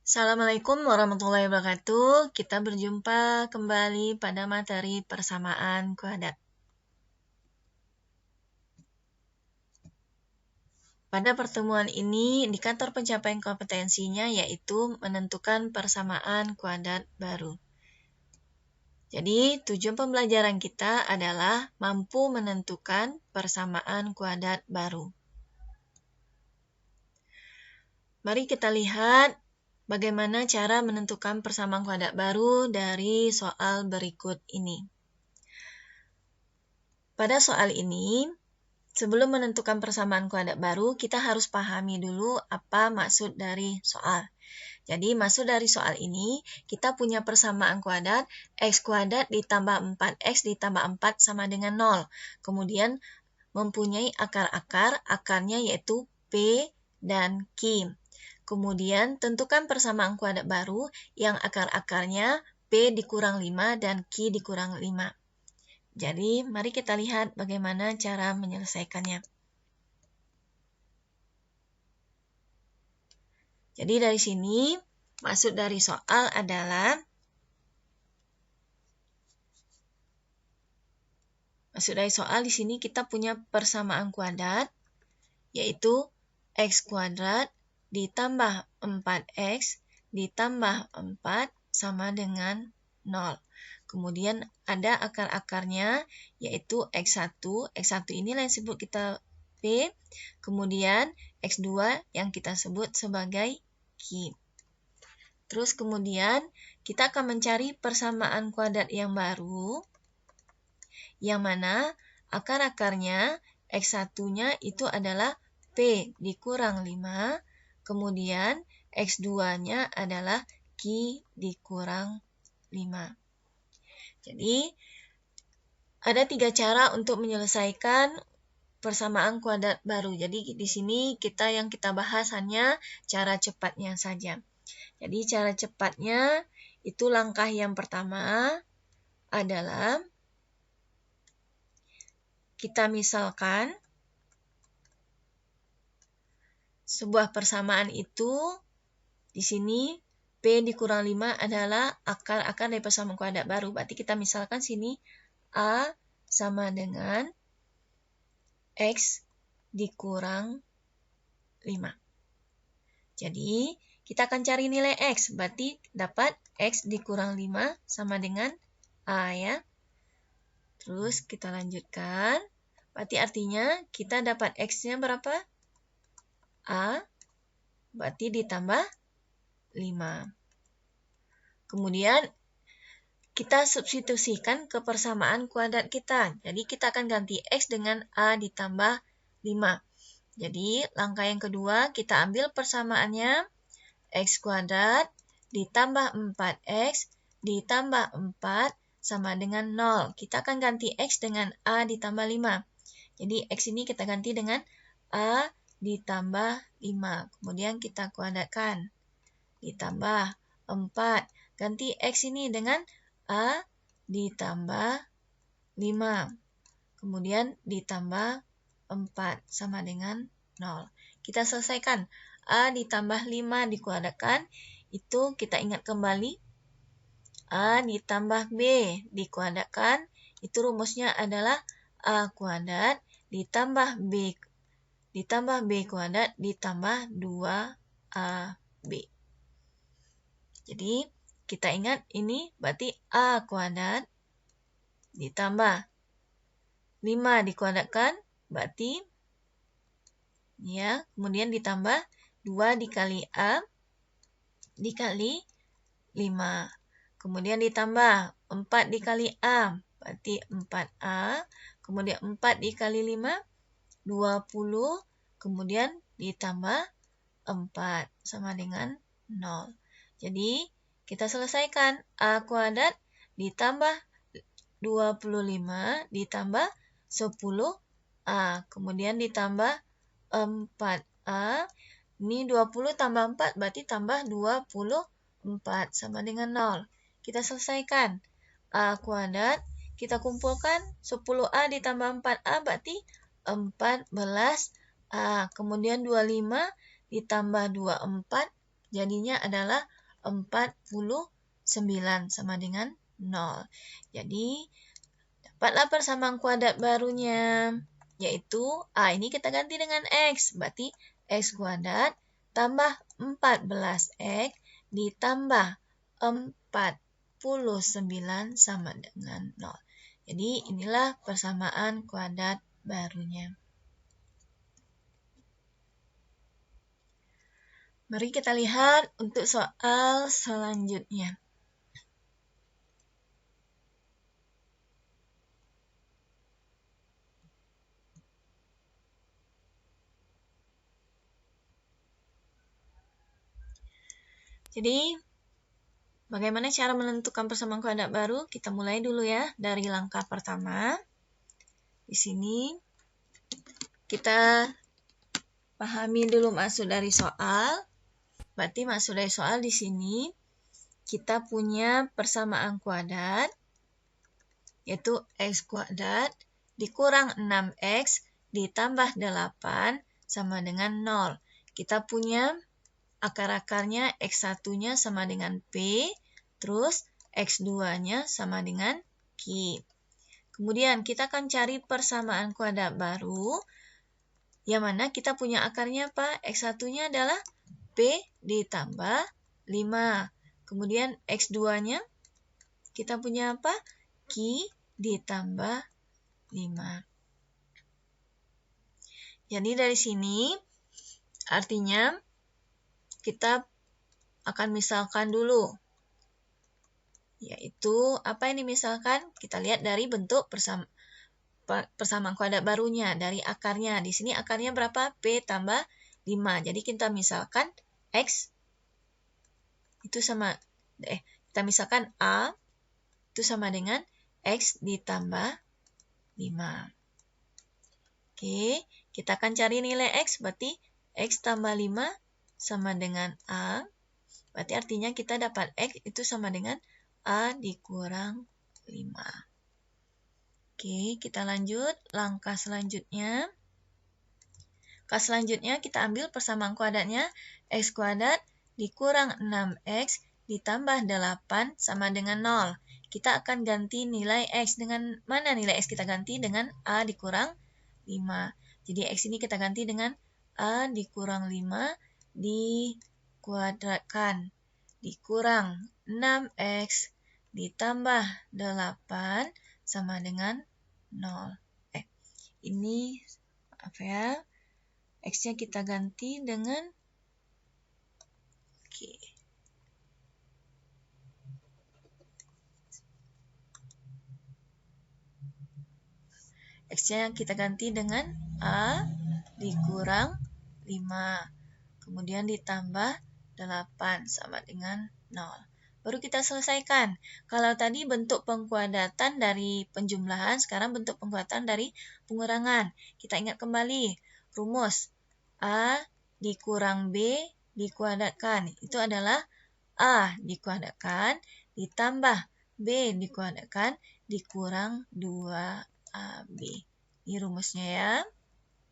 Assalamualaikum warahmatullahi wabarakatuh. Kita berjumpa kembali pada materi persamaan kuadrat. Pada pertemuan ini, indikator pencapaian kompetensinya yaitu menentukan persamaan kuadrat baru. Jadi, tujuan pembelajaran kita adalah mampu menentukan persamaan kuadrat baru. Mari kita lihat bagaimana cara menentukan persamaan kuadrat baru dari soal berikut ini. Pada soal ini, sebelum menentukan persamaan kuadrat baru, kita harus pahami dulu apa maksud dari soal. Jadi, maksud dari soal ini, kita punya persamaan kuadrat x kuadrat ditambah 4x ditambah 4 sama dengan 0. Kemudian, mempunyai akar-akar, akarnya yaitu P dan Q. Kemudian, tentukan persamaan kuadrat baru yang akar-akarnya P dikurang 5 dan Q dikurang 5. Jadi, mari kita lihat bagaimana cara menyelesaikannya. Jadi, dari sini, maksud dari soal adalah di sini kita punya persamaan kuadrat, yaitu x kuadrat ditambah 4x ditambah 4 sama dengan 0. Kemudian ada akar-akarnya, yaitu x1. X1 inilah yang disebut kita P. Kemudian x2 yang kita sebut sebagai Q. Terus kemudian kita akan mencari persamaan kuadrat yang baru, yang mana akar-akarnya x1-nya itu adalah P dikurang 5, kemudian x2-nya adalah Q dikurang 5. Jadi, ada 3 cara untuk menyelesaikan persamaan kuadrat baru. Jadi, di sini yang kita bahas hanya cara cepatnya saja. Jadi, cara cepatnya itu langkah yang pertama adalah kita misalkan sebuah persamaan itu di sini P dikurang 5 adalah akar-akar dari persamaan kuadrat baru. Berarti kita misalkan sini A sama dengan X dikurang 5. Jadi, kita akan cari nilai X. Berarti dapat X dikurang 5 sama dengan A ya. Terus kita lanjutkan. Berarti artinya kita dapat X-nya berapa? A. Berarti ditambah 5. Kemudian kita substitusikan ke persamaan kuadrat kita. Jadi kita akan ganti X dengan A ditambah 5. Jadi langkah yang kedua kita ambil persamaannya X kuadrat ditambah 4X ditambah 4 sama dengan 0. Kita akan ganti X dengan A ditambah 5. Jadi X ini kita ganti dengan A ditambah 5. Kemudian kita kuadratkan. Ditambah 4. Ganti X ini dengan A ditambah 5. Kemudian ditambah 4 sama dengan 0. Kita selesaikan. A ditambah 5 dikuadratkan. Itu kita ingat kembali. A ditambah B dikuadratkan. Itu rumusnya adalah A kuadrat ditambah B kuadrat ditambah 2AB. Jadi, kita ingat ini berarti A kuadrat ditambah 5 dikuadratkan, berarti ya, kemudian ditambah 2 dikali A dikali 5. Kemudian ditambah 4 dikali A, berarti 4A. Kemudian 4 dikali 5, 20. Kemudian ditambah 4 sama dengan 0. Jadi, kita selesaikan A kuadrat ditambah 25 ditambah 10A. Kemudian ditambah 4A. Ini 20 tambah 4 berarti tambah 24 sama dengan 0. Kita selesaikan. A kuadrat kita kumpulkan 10A ditambah 4A berarti 14A. Kemudian 25 ditambah 24 jadinya adalah 49 sama dengan 0. Jadi, dapatlah persamaan kuadrat barunya, yaitu A ini kita ganti dengan X. Berarti X kuadrat tambah 14X ditambah 49 sama dengan 0. Jadi, inilah persamaan kuadrat barunya. Mari kita lihat untuk soal selanjutnya. Jadi, bagaimana cara menentukan persamaan kuadrat baru? Kita mulai dulu ya dari langkah pertama. Di sini kita pahami dulu maksud dari soal. Berarti maksud dari soal di sini kita punya persamaan kuadrat, yaitu X kuadrat dikurang 6X ditambah 8 sama dengan 0. Kita punya akar-akarnya X1-nya sama dengan P, terus X2-nya sama dengan Q. Kemudian kita akan cari persamaan kuadrat baru, yang mana kita punya akarnya apa? X1-nya adalah P ditambah 5. Kemudian X2-nya kita punya apa? Q ditambah 5. Jadi dari sini artinya kita akan misalkan dulu. Yaitu apa yang dimisalkan? Kita lihat dari bentuk persamaan kuadrat barunya, dari akarnya. Di sini akarnya berapa? P tambah 5. Jadi kita misalkan X itu sama, kita misalkan A itu sama dengan X ditambah 5. Oke, kita akan cari nilai X, berarti X tambah 5 sama dengan A. Berarti artinya kita dapat X itu sama dengan A dikurang 5. Oke, kita lanjut. Langkah selanjutnya. Langkah selanjutnya kita ambil persamaan kuadratnya. X kuadrat dikurang 6X ditambah 8 sama dengan 0. Kita akan ganti nilai X. Dengan mana nilai X kita ganti? Dengan A dikurang 5. Jadi X ini kita ganti dengan A dikurang 5 dikuadratkan. Dikurang 6X ditambah 8 sama dengan 0. Ini maaf ya. X-nya kita ganti dengan X-nya kita ganti dengan A dikurang 5. Kemudian ditambah 8 sama dengan 0. Baru kita selesaikan. Kalau tadi bentuk pengkuadratan dari penjumlahan, sekarang bentuk pengkuadratan dari pengurangan. Kita ingat kembali rumus. A dikurang B dikuadratkan. Itu adalah A dikuadratkan ditambah B dikuadratkan dikurang 2AB. Ini rumusnya ya.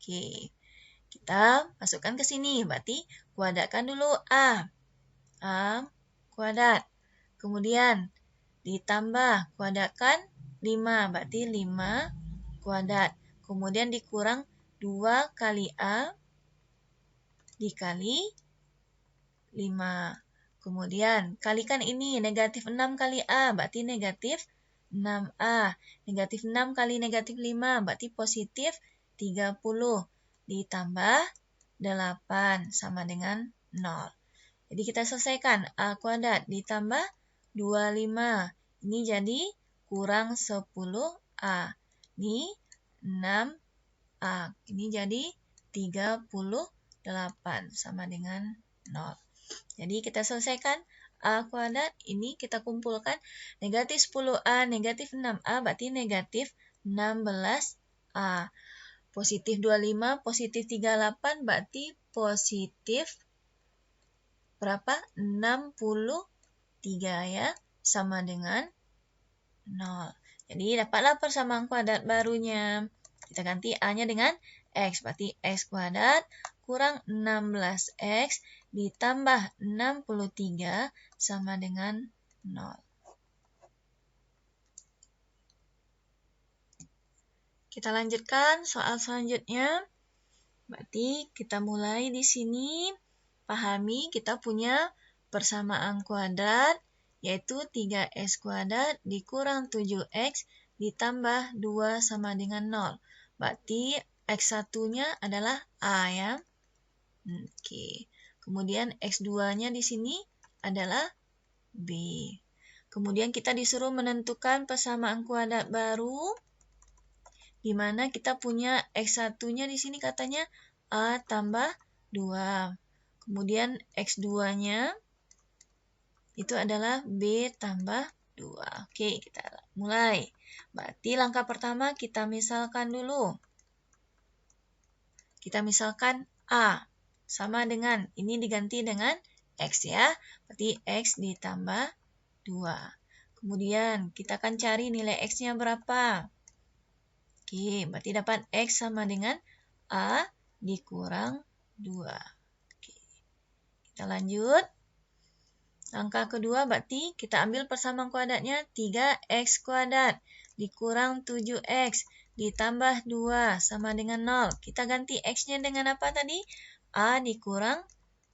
Oke. Kita masukkan ke sini. Berarti kuadratkan dulu A. A kuadrat. Kemudian ditambah kuadratkan 5. Berarti 5 kuadrat. Kemudian dikurang 2 kali A dikali 5. Kemudian kalikan ini negatif 6 kali A. Berarti negatif 6A. Negatif 6 kali negatif 5. Berarti positif 30. Ditambah 8 sama dengan 0. Jadi kita selesaikan. A kuadrat ditambah 25. Ini jadi kurang 10A. Ini 6A. Ini jadi 38 sama dengan 0. Jadi kita selesaikan. A kuadrat ini kita kumpulkan. Negatif 10A, negatif 6A, berarti negatif 16A. Positif 25, positif 38, berarti positif berapa? 63 ya, sama dengan 0. Jadi dapatlah persamaan kuadrat barunya. Kita ganti A-nya dengan X. Berarti X kuadrat kurang 16X ditambah 63 sama dengan 0. Kita lanjutkan soal selanjutnya. Berarti kita mulai di sini. Pahami kita punya persamaan kuadrat, yaitu 3X kuadrat dikurang 7X ditambah 2 sama dengan 0. Berarti X1-nya adalah A ya. Oke. Kemudian X2-nya di sini adalah B. Kemudian kita disuruh menentukan persamaan kuadrat baru, di mana kita punya X1-nya di sini katanya A tambah 2. Kemudian X2-nya itu adalah B tambah 2. Oke, kita mulai. Berarti langkah pertama kita misalkan dulu. Kita misalkan A sama dengan, ini diganti dengan X ya. Berarti X ditambah 2. Kemudian kita akan cari nilai X-nya berapa. Oke, berarti dapat X sama dengan A dikurang 2. Oke, kita lanjut. Langkah kedua berarti kita ambil persamaan kuadratnya 3X kuadrat dikurang 7X ditambah 2 sama dengan 0. Kita ganti X-nya dengan apa tadi? A dikurang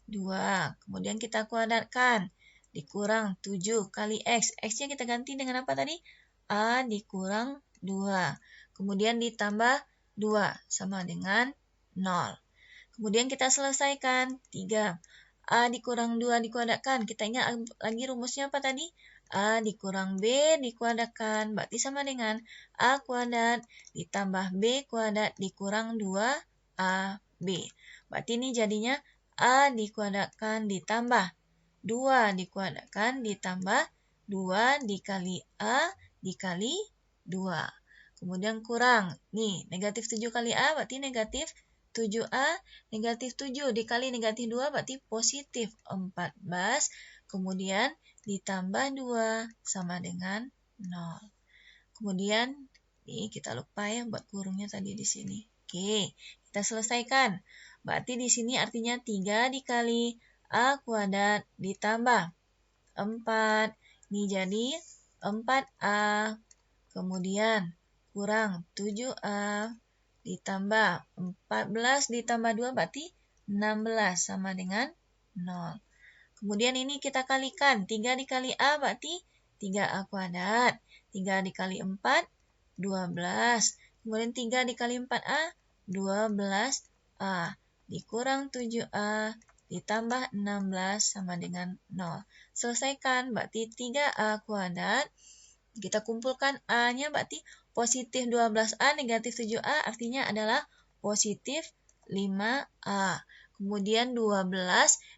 2. Kemudian kita kuadratkan. Dikurang 7 kali X. X-nya kita ganti dengan apa tadi? A dikurang 2. Kemudian ditambah 2 sama dengan 0. Kemudian kita selesaikan. 3. A dikurang 2 dikuadratkan. Kita ingat lagi rumusnya apa tadi? A dikurang B dikuadratkan. Berarti sama dengan A kuadrat ditambah B kuadrat dikurang 2AB. Berarti ini jadinya A dikuadratkan ditambah 2 dikuadratkan ditambah 2 dikali A dikali 2. Kemudian kurang. Nih, negatif 7 kali A berarti negatif 7A. Negatif 7 dikali negatif 2 berarti positif 14. Kemudian ditambah 2 sama dengan 0. Kemudian, nih kita lupa ya buat kurungnya tadi di sini. Oke, kita selesaikan. Berarti di sini artinya 3 dikali A kuadrat ditambah 4. Ini jadi 4A. Kemudian kurang 7A ditambah 14 ditambah 2 berarti 16 sama dengan 0. Kemudian ini kita kalikan. 3 dikali A berarti 3A kuadrat. 3 dikali 4, 12. Kemudian 3 dikali 4A, 12A. Dikurang 7A ditambah 16 sama dengan 0. Selesaikan. Berarti 3A kuadrat. Kita kumpulkan A-nya berarti positif 12A, negatif 7A artinya adalah positif 5A. Kemudian 12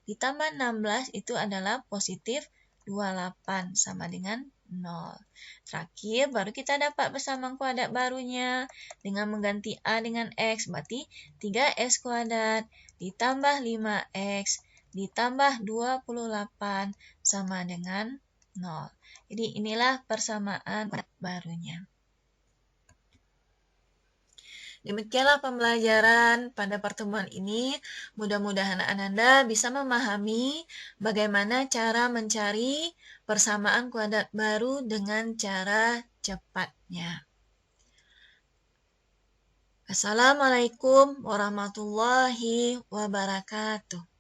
ditambah 16 itu adalah positif 28 sama dengan 0. Terakhir baru kita dapat persamaan kuadrat barunya dengan mengganti A dengan X. Berarti 3X kuadrat ditambah 5X ditambah 28 sama dengan 0. Jadi inilah persamaan barunya. Demikianlah pembelajaran pada pertemuan ini. Mudah-mudahan Anda bisa memahami bagaimana cara mencari persamaan kuadrat baru dengan cara cepatnya. Assalamualaikum warahmatullahi wabarakatuh.